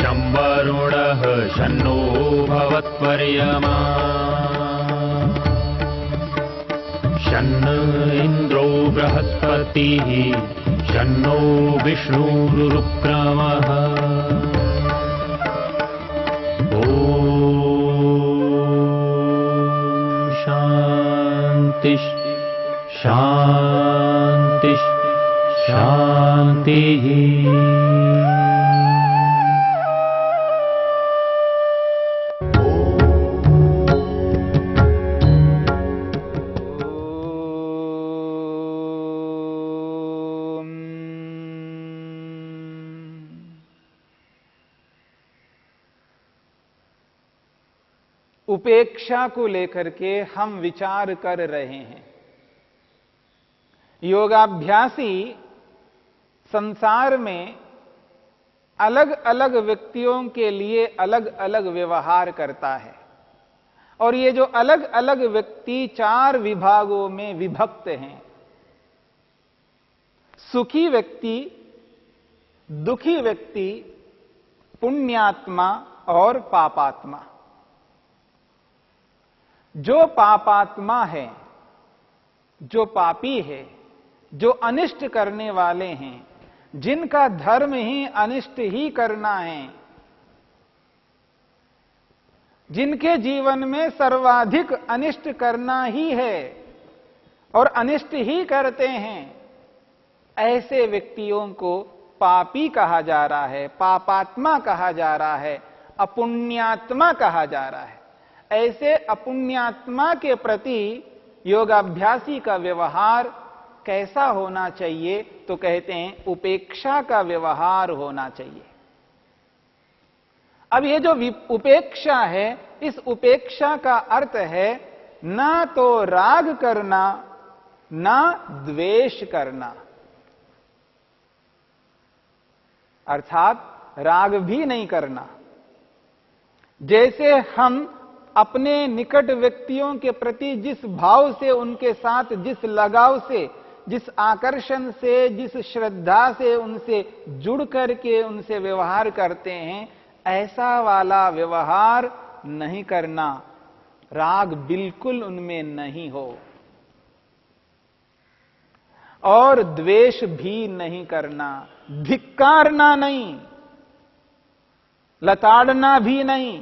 शं वरुणः शन्नो भवत्वर्यमा शन्न इन्द्रो बृहस्पतिः शन्नो विष्णुरुक्रमः ॐ शान्ति शान्ति शान्तिः। उपेक्षा को लेकर के हम विचार कर रहे हैं। योगाभ्यासी संसार में अलग अलग व्यक्तियों के लिए अलग अलग व्यवहार करता है और ये जो अलग अलग व्यक्ति 4 विभागों में विभक्त हैं। सुखी व्यक्ति, दुखी व्यक्ति, पुण्यात्मा और पापात्मा। जो पापात्मा है, जो पापी है, जो अनिष्ट करने वाले हैं, जिनका धर्म ही अनिष्ट ही करना है, जिनके जीवन में सर्वाधिक अनिष्ट करना ही है और अनिष्ट ही करते हैं, ऐसे व्यक्तियों को पापी कहा जा रहा है, पापात्मा कहा जा रहा है, अपुण्यात्मा कहा जा रहा है। ऐसे अपुण्यात्मा के प्रति योगाभ्यासी का व्यवहार कैसा होना चाहिए? तो कहते हैं उपेक्षा का व्यवहार होना चाहिए। अब ये जो उपेक्षा है, इस उपेक्षा का अर्थ है ना तो राग करना, ना द्वेष करना। अर्थात राग भी नहीं करना। जैसे हम अपने निकट व्यक्तियों के प्रति जिस भाव से, उनके साथ जिस लगाव से, जिस आकर्षण से, जिस श्रद्धा से उनसे जुड़ करके उनसे व्यवहार करते हैं, ऐसा वाला व्यवहार नहीं करना। राग बिल्कुल उनमें नहीं हो और द्वेष भी नहीं करना। धिक्कारना नहीं, लताड़ना भी नहीं,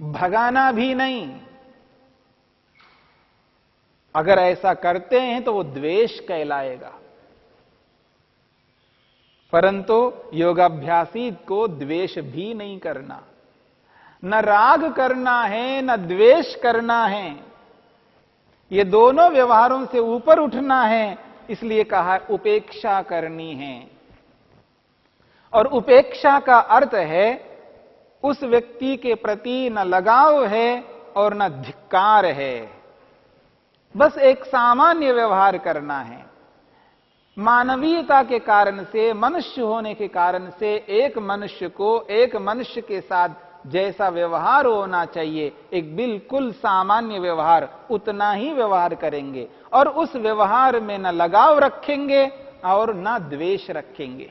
भगाना भी नहीं। अगर ऐसा करते हैं तो वो द्वेष कहलाएगा। परंतु योगाभ्यासी को द्वेष भी नहीं करना, न राग करना है, न द्वेष करना है। ये दोनों व्यवहारों से ऊपर उठना है, इसलिए कहा उपेक्षा करनी है। और उपेक्षा का अर्थ है उस व्यक्ति के प्रति न लगाव है और न धिक्कार है, बस एक सामान्य व्यवहार करना है। मानवीयता के कारण से, मनुष्य होने के कारण से एक मनुष्य को एक मनुष्य के साथ जैसा व्यवहार होना चाहिए, एक बिल्कुल सामान्य व्यवहार, उतना ही व्यवहार करेंगे और उस व्यवहार में न लगाव रखेंगे और न द्वेष रखेंगे।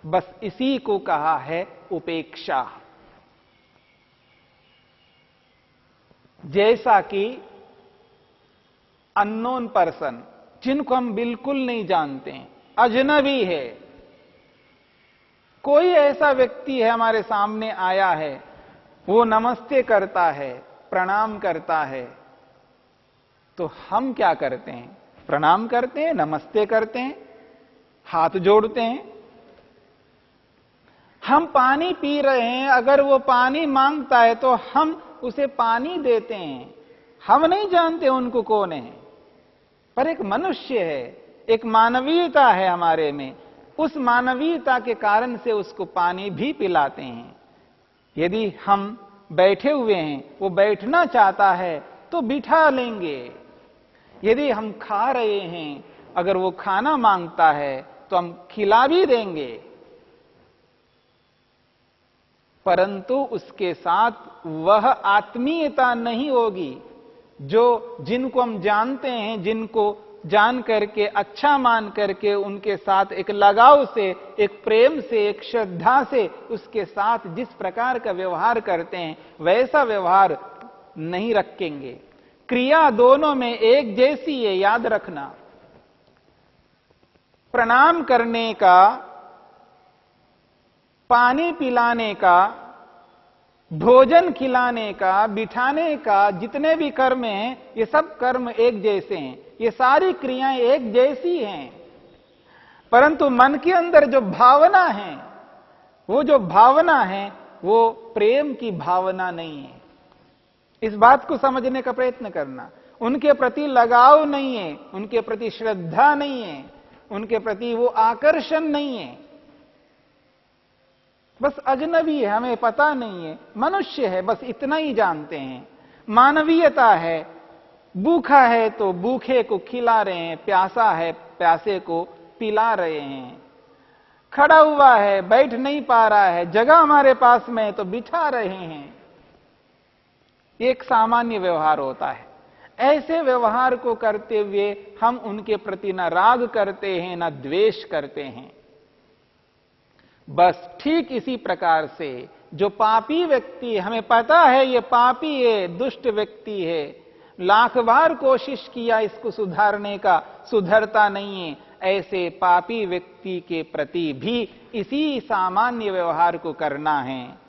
बस इसी को कहा है उपेक्षा। जैसा कि अननोन पर्सन, जिनको हम बिल्कुल नहीं जानते हैं, अजनबी है, कोई ऐसा व्यक्ति है हमारे सामने आया है, वो नमस्ते करता है, प्रणाम करता है, तो हम क्या करते हैं? प्रणाम करते हैं, नमस्ते करते हैं, हाथ जोड़ते हैं। हम पानी पी रहे हैं, अगर वो पानी मांगता है तो हम उसे पानी देते हैं। हम नहीं जानते उनको कौन है, पर एक मनुष्य है, एक मानवीयता है हमारे में। उस मानवीयता के कारण से उसको पानी भी पिलाते हैं। यदि हम बैठे हुए हैं, वो बैठना चाहता है तो बिठा लेंगे। यदि हम खा रहे हैं, अगर वो खाना मांगता है तो हम खिला भी देंगे। परंतु उसके साथ वह आत्मीयता नहीं होगी जो जिनको हम जानते हैं, जिनको जान करके, अच्छा मान करके उनके साथ एक लगाव से, एक प्रेम से, एक श्रद्धा से उसके साथ जिस प्रकार का व्यवहार करते हैं वैसा व्यवहार नहीं रखेंगे। क्रिया दोनों में एक जैसी है, याद रखना। प्रणाम करने का, पानी पिलाने का, भोजन खिलाने का, बिठाने का, जितने भी कर्म हैं ये सब कर्म एक जैसे हैं, ये सारी क्रियाएं एक जैसी हैं। परंतु मन के अंदर जो भावना है, वो जो भावना है वो प्रेम की भावना नहीं है। इस बात को समझने का प्रयत्न करना। उनके प्रति लगाव नहीं है, उनके प्रति श्रद्धा नहीं है, उनके प्रति वो आकर्षण नहीं है। बस अजनबी है, हमें पता नहीं है, मनुष्य है, बस इतना ही जानते हैं। मानवीयता है, भूखा है तो भूखे को खिला रहे हैं, प्यासा है प्यासे को पिला रहे हैं, खड़ा हुआ है बैठ नहीं पा रहा है, जगह हमारे पास में है तो बिठा रहे हैं। ये एक सामान्य व्यवहार होता है। ऐसे व्यवहार को करते हुए हम उनके प्रति न राग करते हैं न द्वेष करते हैं। बस ठीक इसी प्रकार से जो पापी व्यक्ति, हमें पता है ये पापी है, दुष्ट व्यक्ति है, लाख बार कोशिश किया इसको सुधारने का, सुधरता नहीं है, ऐसे पापी व्यक्ति के प्रति भी इसी सामान्य व्यवहार को करना है।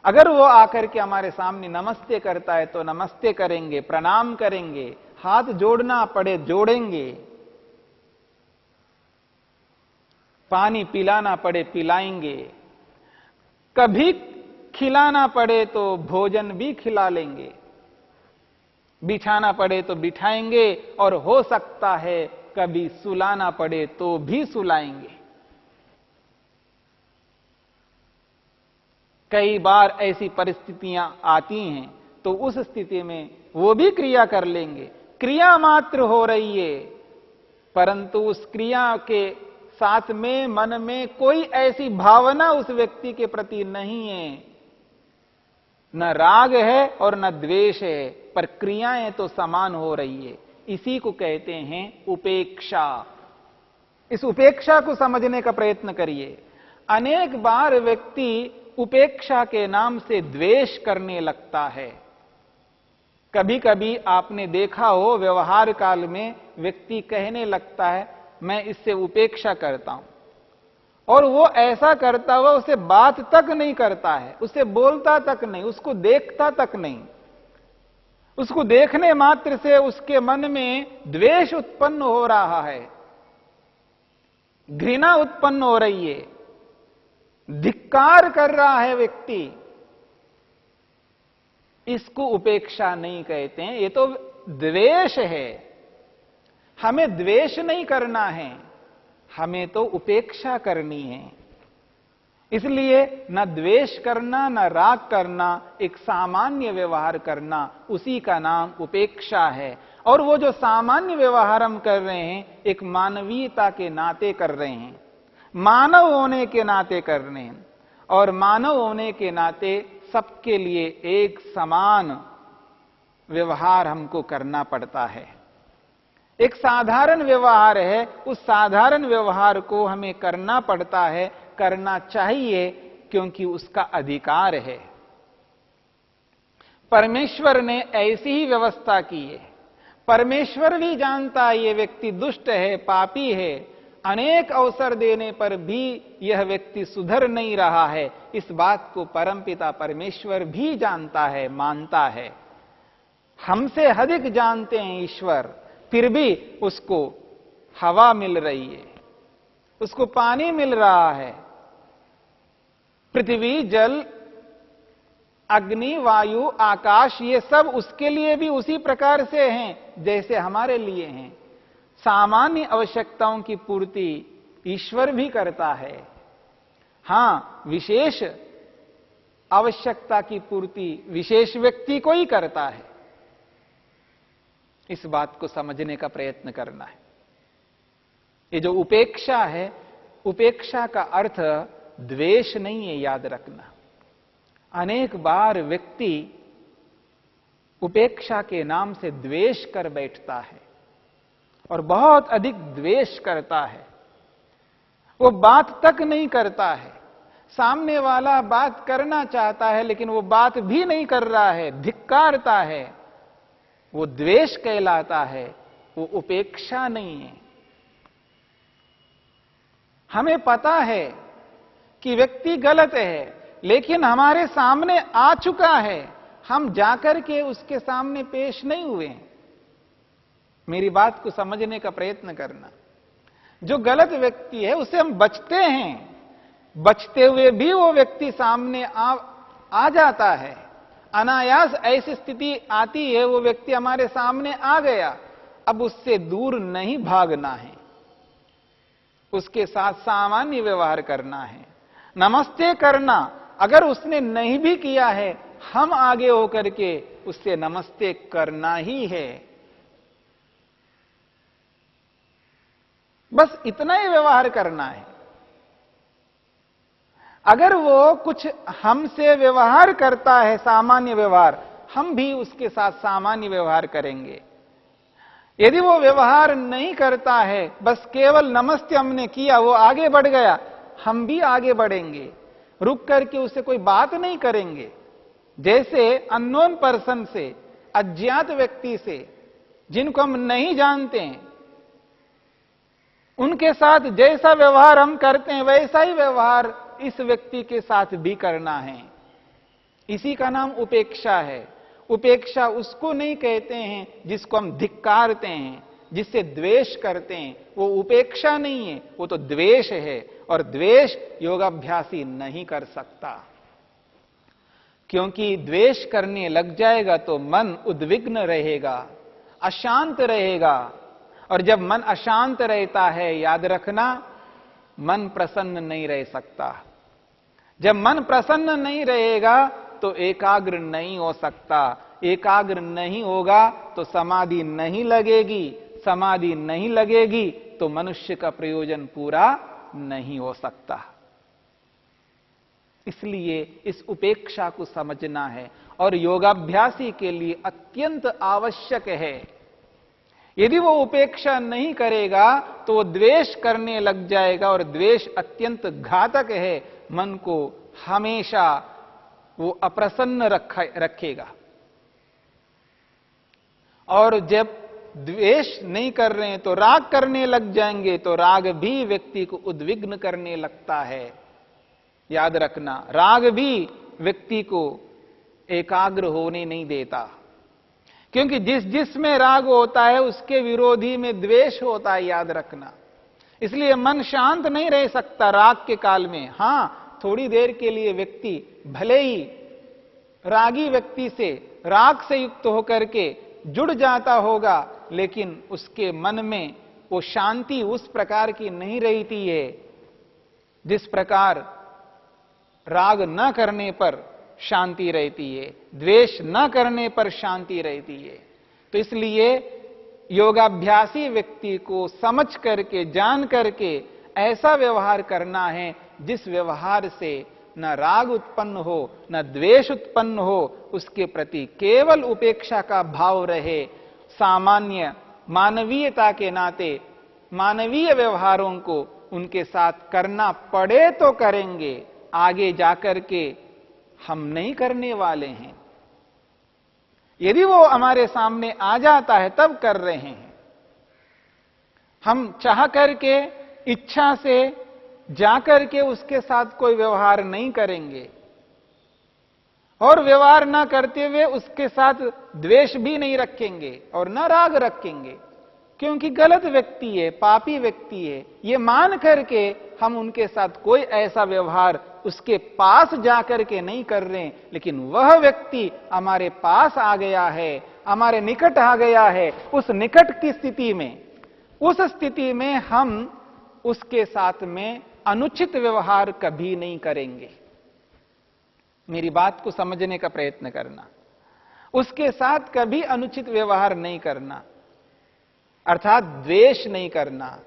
अगर वो आकर के हमारे सामने नमस्ते करता है तो नमस्ते करेंगे, प्रणाम करेंगे, हाथ जोड़ना पड़े जोड़ेंगे, पानी पिलाना पड़े पिलाएंगे, कभी खिलाना पड़े तो भोजन भी खिला लेंगे, बिछाना पड़े तो बिठाएंगे, और हो सकता है कभी सुलाना पड़े तो भी सुलाएंगे। कई बार ऐसी परिस्थितियां आती हैं तो उस स्थिति में वो भी क्रिया कर लेंगे। क्रिया मात्र हो रही है, परंतु उस क्रिया के साथ में मन में कोई ऐसी भावना उस व्यक्ति के प्रति नहीं है, न राग है और न द्वेष है, पर क्रियाएं तो समान हो रही है। इसी को कहते हैं उपेक्षा। इस उपेक्षा को समझने का प्रयत्न करिए। अनेक बार व्यक्ति उपेक्षा के नाम से द्वेष करने लगता है। कभी कभी आपने देखा हो व्यवहार काल में व्यक्ति कहने लगता है मैं इससे उपेक्षा करता हूं, और वो ऐसा करता हुआ उसे बात तक नहीं करता है, उसे बोलता तक नहीं, उसको देखता तक नहीं। उसको देखने मात्र से उसके मन में द्वेष उत्पन्न हो रहा है, घृणा उत्पन्न हो रही है, धिक्कार कर रहा है व्यक्ति। इसको उपेक्षा नहीं कहते हैं, ये तो द्वेष है। हमें द्वेष नहीं करना है, हमें तो उपेक्षा करनी है। इसलिए न द्वेष करना न राग करना, एक सामान्य व्यवहार करना, उसी का नाम उपेक्षा है। और वो जो सामान्य व्यवहार हम कर रहे हैं एक मानवीयता के नाते कर रहे हैं, मानव होने के नाते कर रहे हैं, और मानव होने के नाते सबके लिए एक समान व्यवहार हमको करना पड़ता है। एक साधारण व्यवहार है, उस साधारण व्यवहार को हमें करना पड़ता है, करना चाहिए, क्योंकि उसका अधिकार है। परमेश्वर ने ऐसी ही व्यवस्था की है। परमेश्वर भी जानता है ये व्यक्ति दुष्ट है, पापी है, अनेक अवसर देने पर भी यह व्यक्ति सुधर नहीं रहा है। इस बात को परमपिता परमेश्वर भी जानता है, मानता है। हमसे अधिक जानते हैं ईश्वर, फिर भी उसको हवा मिल रही है, उसको पानी मिल रहा है, पृथ्वी, जल, अग्नि, वायु, आकाश, ये सब उसके लिए भी उसी प्रकार से हैं जैसे हमारे लिए हैं। सामान्य आवश्यकताओं की पूर्ति ईश्वर भी करता है। हां, विशेष आवश्यकता की पूर्ति विशेष व्यक्ति को ही करता है। इस बात को समझने का प्रयत्न करना है। ये जो उपेक्षा है, उपेक्षा का अर्थ द्वेष नहीं है, याद रखना। अनेक बार व्यक्ति उपेक्षा के नाम से द्वेष कर बैठता है, और बहुत अधिक द्वेष करता है। वो बात तक नहीं करता है, सामने वाला बात करना चाहता है लेकिन वो बात भी नहीं कर रहा है, धिक्कारता है, वो द्वेष कहलाता है, वो उपेक्षा नहीं है। हमें पता है कि व्यक्ति गलत है, लेकिन हमारे सामने आ चुका है, हम जाकर के उसके सामने पेश नहीं हुए। मेरी बात को समझने का प्रयत्न करना। जो गलत व्यक्ति है उसे हम बचते हैं, बचते हुए भी वो व्यक्ति सामने आ जाता है, अनायास ऐसी स्थिति आती है, वो व्यक्ति हमारे सामने आ गया, अब उससे दूर नहीं भागना है, उसके साथ सामान्य व्यवहार करना है, नमस्ते करना। अगर उसने नहीं भी किया है, हम आगे होकर के उससे नमस्ते करना ही है। बस इतना ही व्यवहार करना है। अगर वो कुछ हमसे व्यवहार करता है, सामान्य व्यवहार, हम भी उसके साथ सामान्य व्यवहार करेंगे। यदि वो व्यवहार नहीं करता है, बस केवल नमस्ते हमने किया, वो आगे बढ़ गया, हम भी आगे बढ़ेंगे, रुक करके उससे कोई बात नहीं करेंगे। जैसे अननोन पर्सन से, अज्ञात व्यक्ति से, जिनको हम नहीं जानते हैं, उनके साथ जैसा व्यवहार हम करते हैं वैसा ही व्यवहार इस व्यक्ति के साथ भी करना है। इसी का नाम उपेक्षा है। उपेक्षा उसको नहीं कहते हैं जिसको हम धिक्कारते हैं, जिससे द्वेष करते हैं, वो उपेक्षा नहीं है, वो तो द्वेष है। और द्वेष योगाभ्यासी नहीं कर सकता, क्योंकि द्वेष करने लग जाएगा तो मन उद्विग्न रहेगा, अशांत रहेगा। और जब मन अशांत रहता है, याद रखना, मन प्रसन्न नहीं रह सकता। जब मन प्रसन्न नहीं रहेगा तो एकाग्र नहीं हो सकता। एकाग्र नहीं होगा तो समाधि नहीं लगेगी। समाधि नहीं लगेगी तो मनुष्य का प्रयोजन पूरा नहीं हो सकता। इसलिए इस उपेक्षा को समझना है और योगाभ्यासी के लिए अत्यंत आवश्यक है। यदि वो उपेक्षा नहीं करेगा तो वो द्वेष करने लग जाएगा, और द्वेष अत्यंत घातक है। मन को हमेशा वो अप्रसन्न रखेगा। और जब द्वेष नहीं कर रहे हैं तो राग करने लग जाएंगे, तो राग भी व्यक्ति को उद्विग्न करने लगता है। याद रखना, राग भी व्यक्ति को एकाग्र होने नहीं देता, क्योंकि जिसमें राग होता है उसके विरोधी में द्वेष होता है। याद रखना, इसलिए मन शांत नहीं रह सकता राग के काल में। हां, थोड़ी देर के लिए व्यक्ति भले ही रागी व्यक्ति से राग से युक्त होकर के जुड़ जाता होगा, लेकिन उसके मन में वो शांति उस प्रकार की नहीं रहती है जिस प्रकार राग न करने पर शांति रहती है, द्वेष न करने पर शांति रहती है। तो इसलिए योगाभ्यासी व्यक्ति को समझ करके, जान करके ऐसा व्यवहार करना है जिस व्यवहार से न राग उत्पन्न हो, न द्वेष उत्पन्न हो, उसके प्रति केवल उपेक्षा का भाव रहे। सामान्य मानवीयता के नाते मानवीय व्यवहारों को उनके साथ करना पड़े तो करेंगे, आगे जाकर के हम नहीं करने वाले हैं। यदि वो हमारे सामने आ जाता है तब कर रहे हैं। हम चाह करके, इच्छा से जाकर के उसके साथ कोई व्यवहार नहीं करेंगे, और व्यवहार ना करते हुए उसके साथ द्वेष भी नहीं रखेंगे और न राग रखेंगे, क्योंकि गलत व्यक्ति है, पापी व्यक्ति है, ये मान करके हम उनके साथ कोई ऐसा व्यवहार उसके पास जाकर के नहीं कर रहे हैं। लेकिन वह व्यक्ति हमारे पास आ गया है, हमारे निकट आ गया है, उस निकट की स्थिति में, उस स्थिति में हम उसके साथ में अनुचित व्यवहार कभी नहीं करेंगे। मेरी बात को समझने का प्रयत्न करना। उसके साथ कभी अनुचित व्यवहार नहीं करना, अर्थात द्वेष नहीं करना,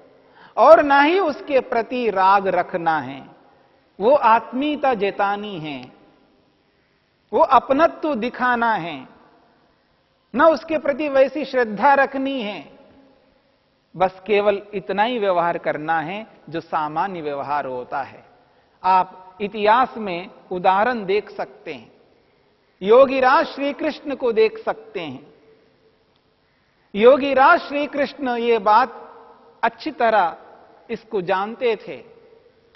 और ना ही उसके प्रति राग रखना है। वो आत्मीयता जतानी है, वो अपनत्व दिखाना है, न उसके प्रति वैसी श्रद्धा रखनी है। बस केवल इतना ही व्यवहार करना है जो सामान्य व्यवहार होता है। आप इतिहास में उदाहरण देख सकते हैं, योगीराज श्री कृष्ण को देख सकते हैं। योगीराज श्री कृष्ण ये बात अच्छी तरह इसको जानते थे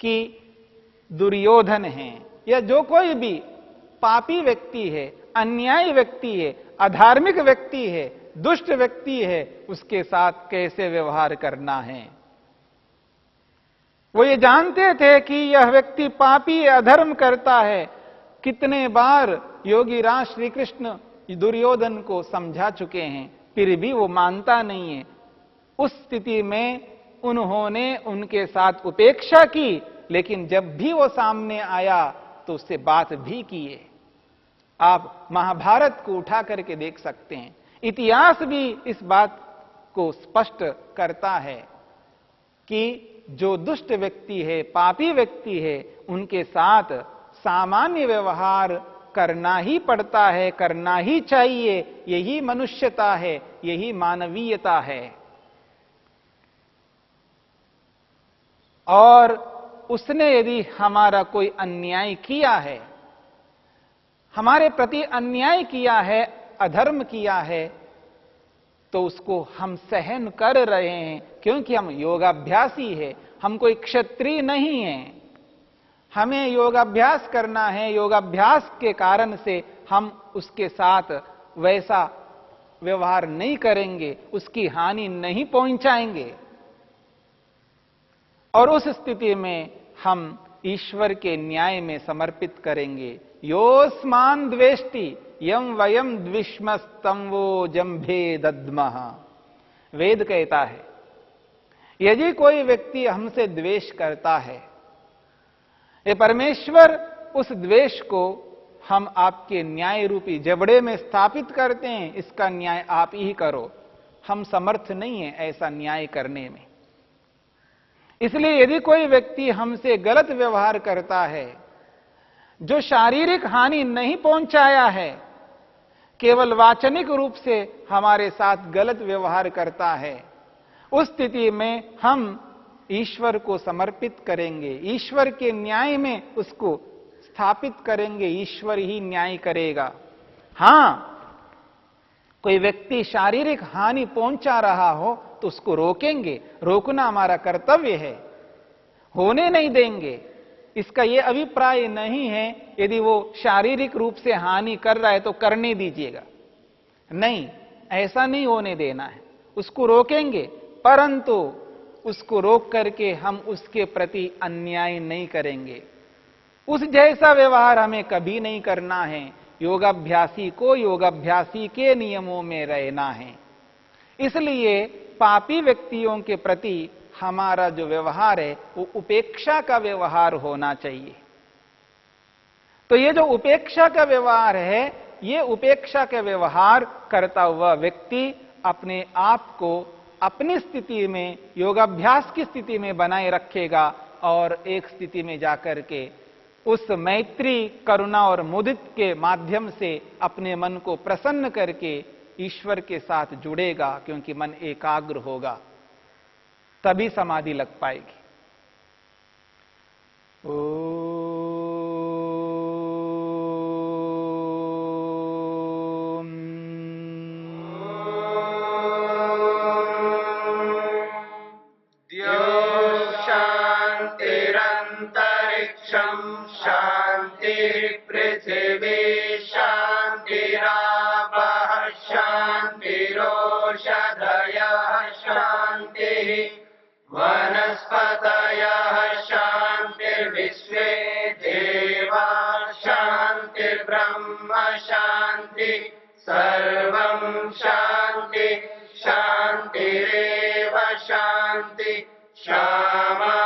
कि दुर्योधन है या जो कोई भी पापी व्यक्ति है, अन्यायी व्यक्ति है, अधार्मिक व्यक्ति है, दुष्ट व्यक्ति है, उसके साथ कैसे व्यवहार करना है। वो ये जानते थे कि यह व्यक्ति पापी है, अधर्म करता है। कितने बार योगीराज श्री कृष्ण दुर्योधन को समझा चुके हैं, फिर भी वो मानता नहीं है। उस स्थिति में उन्होंने उनके साथ उपेक्षा की, लेकिन जब भी वो सामने आया तो उससे बात भी की है। आप महाभारत को उठा करके देख सकते हैं, इतिहास भी इस बात को स्पष्ट करता है कि जो दुष्ट व्यक्ति है, पापी व्यक्ति है, उनके साथ सामान्य व्यवहार करना ही पड़ता है, करना ही चाहिए। यही मनुष्यता है, यही मानवीयता है। और उसने यदि हमारा कोई अन्याय किया है, हमारे प्रति अन्याय किया है, अधर्म किया है, तो उसको हम सहन कर रहे हैं, क्योंकि हम योगाभ्यासी है। हम कोई क्षत्रिय नहीं है। हमें योगाभ्यास करना है। योगाभ्यास के कारण से हम उसके साथ वैसा व्यवहार नहीं करेंगे, उसकी हानि नहीं पहुंचाएंगे। और उस स्थिति में हम ईश्वर के न्याय में समर्पित करेंगे। योस्मान द्वेष्टि यम वयम द्विष्मस्तम वो जंभे दद्मः। वेद कहता है, यदि कोई व्यक्ति हमसे द्वेष करता है, ये परमेश्वर उस द्वेष को हम आपके न्याय रूपी जबड़े में स्थापित करते हैं। इसका न्याय आप ही करो। हम समर्थ नहीं है ऐसा न्याय करने में। इसलिए यदि कोई व्यक्ति हमसे गलत व्यवहार करता है, जो शारीरिक हानि नहीं पहुंचाया है, केवल वाचनिक रूप से हमारे साथ गलत व्यवहार करता है, उस स्थिति में हम ईश्वर को समर्पित करेंगे, ईश्वर के न्याय में उसको स्थापित करेंगे। ईश्वर ही न्याय करेगा। हां, कोई व्यक्ति शारीरिक हानि पहुंचा रहा हो तो उसको रोकेंगे। रोकना हमारा कर्तव्य है, होने नहीं देंगे। इसका यह अभिप्राय नहीं है यदि वो शारीरिक रूप से हानि कर रहा है तो करने दीजिएगा, नहीं, ऐसा नहीं होने देना है। उसको रोकेंगे, परंतु उसको रोक करके हम उसके प्रति अन्याय नहीं करेंगे। उस जैसा व्यवहार हमें कभी नहीं करना है। योगाभ्यासी को योगाभ्यासी के नियमों में रहना है। इसलिए पापी व्यक्तियों के प्रति हमारा जो व्यवहार है वो उपेक्षा का व्यवहार होना चाहिए। तो ये जो उपेक्षा का व्यवहार है, ये उपेक्षा का व्यवहार करता हुआ व्यक्ति अपने आप को अपनी स्थिति में, योगाभ्यास की स्थिति में बनाए रखेगा और एक स्थिति में जाकर के उस मैत्री, करुणा और मुदित के माध्यम से अपने मन को प्रसन्न करके ईश्वर के साथ जुड़ेगा, क्योंकि मन एकाग्र होगा, तभी समाधि लग पाएगी। शांतिरंतरिक्षं शांति पृथिवी शांतिरापः शांतिरोषधयः शांतिः वनस्पतयः शांतिर्विश्वे देवा शांतिर्ब्रह्म शांति सर्वं शांति शांतिरेव शांति क्षमा